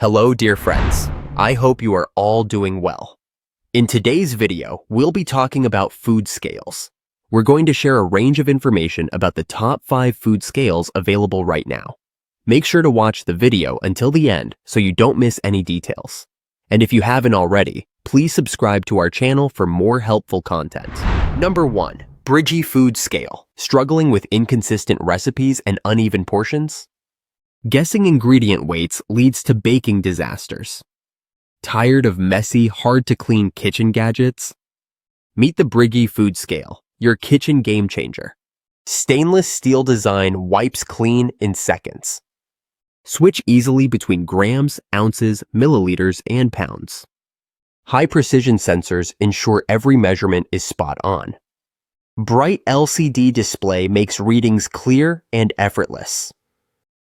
Hello, dear friends. I hope you are all doing well. In today's video, we'll be talking about food scales. We're going to share a range of information about the top 5 food scales available right now. Make sure to watch the video until the end so you don't miss any details. And if you haven't already, please subscribe to our channel for more helpful content. Number 1. Bridgy food scale. Struggling with inconsistent recipes and uneven portions? Guessing ingredient weights leads to baking disasters. Tired of messy, hard-to-clean kitchen gadgets? Meet the Bridgy food scale, your kitchen game changer. Stainless steel design wipes clean in seconds. Switch easily between grams, ounces, milliliters, and pounds. High-precision sensors ensure every measurement is spot on. Bright LCD display makes readings clear and effortless.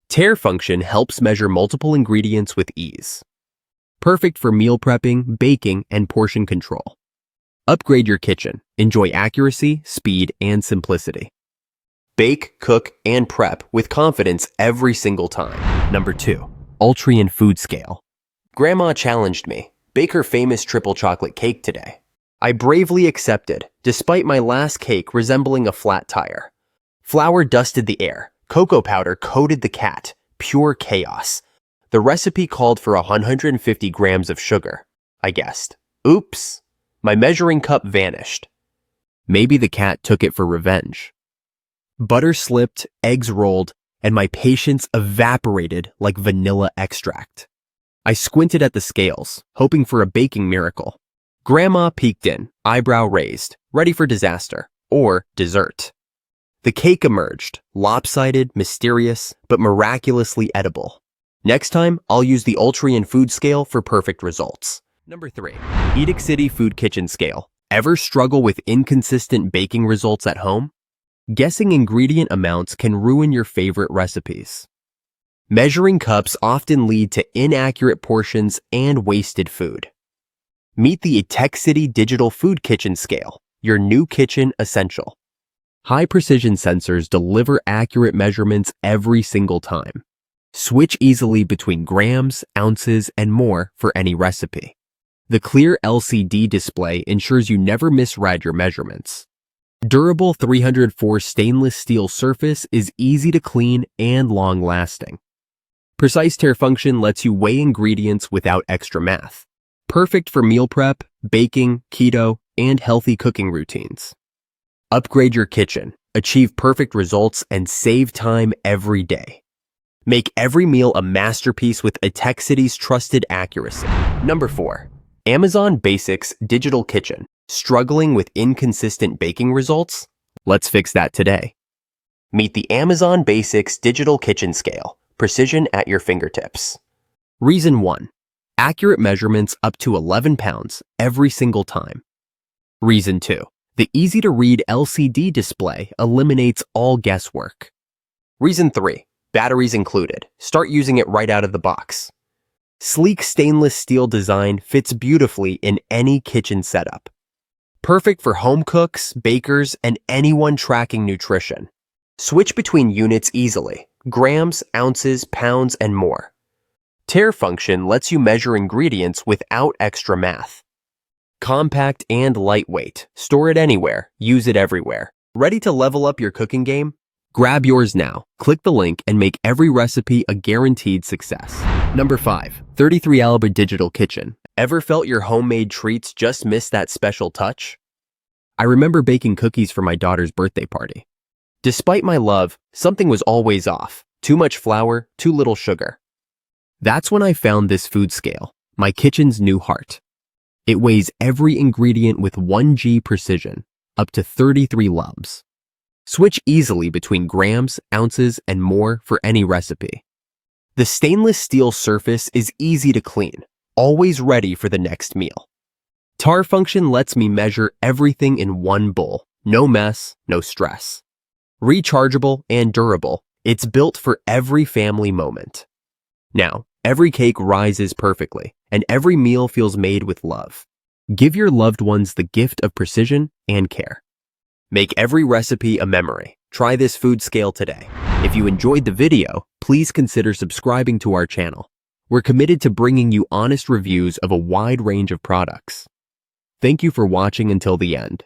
Tare function helps measure multiple ingredients with ease. Perfect for meal prepping, baking, and portion control. Upgrade your kitchen. Enjoy accuracy, speed, and simplicity. Bake, cook, and prep with confidence every single time. Number 2. Ultrian food scale. Grandma challenged me. Bake her famous triple chocolate cake today. I bravely accepted, despite my last cake resembling a flat tire. Flour dusted the air. Cocoa powder coated the cat. Pure chaos. The recipe called for 150 grams of sugar. I guessed. Oops. My measuring cup vanished. Maybe the cat took it for revenge. Butter slipped, eggs rolled, and my patience evaporated like vanilla extract. I squinted at the scales, hoping for a baking miracle. Grandma peeked in, eyebrow raised, ready for disaster, or dessert. The cake emerged, lopsided, mysterious, but miraculously edible. Next time, I'll use the Ultrian food scale for perfect results. Number 3. Edic City food kitchen scale. Ever struggle with inconsistent baking results at home? Guessing ingredient amounts can ruin your favorite recipes. Measuring cups often lead to inaccurate portions and wasted food. Meet the Edic City digital food kitchen scale, your new kitchen essential. High-precision sensors deliver accurate measurements every single time. Switch easily between grams, ounces, and more for any recipe. The clear LCD display ensures you never misread your measurements. Durable 304 stainless steel surface is easy to clean and long-lasting. Precise tare function lets you weigh ingredients without extra math. Perfect for meal prep, baking, keto, and healthy cooking routines. Upgrade your kitchen, achieve perfect results, and save time every day. Make every meal a masterpiece with Edic City's trusted accuracy. Number 4. Amazon Basics Digital Kitchen. Struggling with inconsistent baking results? Let's fix that today. Meet the Amazon Basics Digital Kitchen Scale. Precision at your fingertips. Reason 1. Accurate measurements up to 11 pounds every single time. Reason 2. The easy-to-read LCD display eliminates all guesswork. Reason 3. Batteries included. Start using it right out of the box. Sleek stainless steel design fits beautifully in any kitchen setup. Perfect for home cooks, bakers, and anyone tracking nutrition. Switch between units easily. Grams, ounces, pounds, and more. Tare function lets you measure ingredients without extra math. Compact and lightweight. Store it anywhere. Use it everywhere. Ready to level up your cooking game? Grab yours now. Click the link and make every recipe a guaranteed success. Number 5. 33 Alba Digital Kitchen. Ever felt your homemade treats just miss that special touch? I remember baking cookies for my daughter's birthday party. Despite my love, something was always off. Too much flour, too little sugar. That's when I found this food scale, my kitchen's new heart. It weighs every ingredient with 1G precision, up to 33 lubs. Switch easily between grams, ounces, and more for any recipe. The stainless steel surface is easy to clean, always ready for the next meal. Tare function lets me measure everything in one bowl. No mess, no stress. Rechargeable and durable, it's built for every family moment. Now, every cake rises perfectly, and every meal feels made with love. Give your loved ones the gift of precision and care. Make every recipe a memory. Try this food scale today. If you enjoyed the video, please consider subscribing to our channel. We're committed to bringing you honest reviews of a wide range of products. Thank you for watching until the end.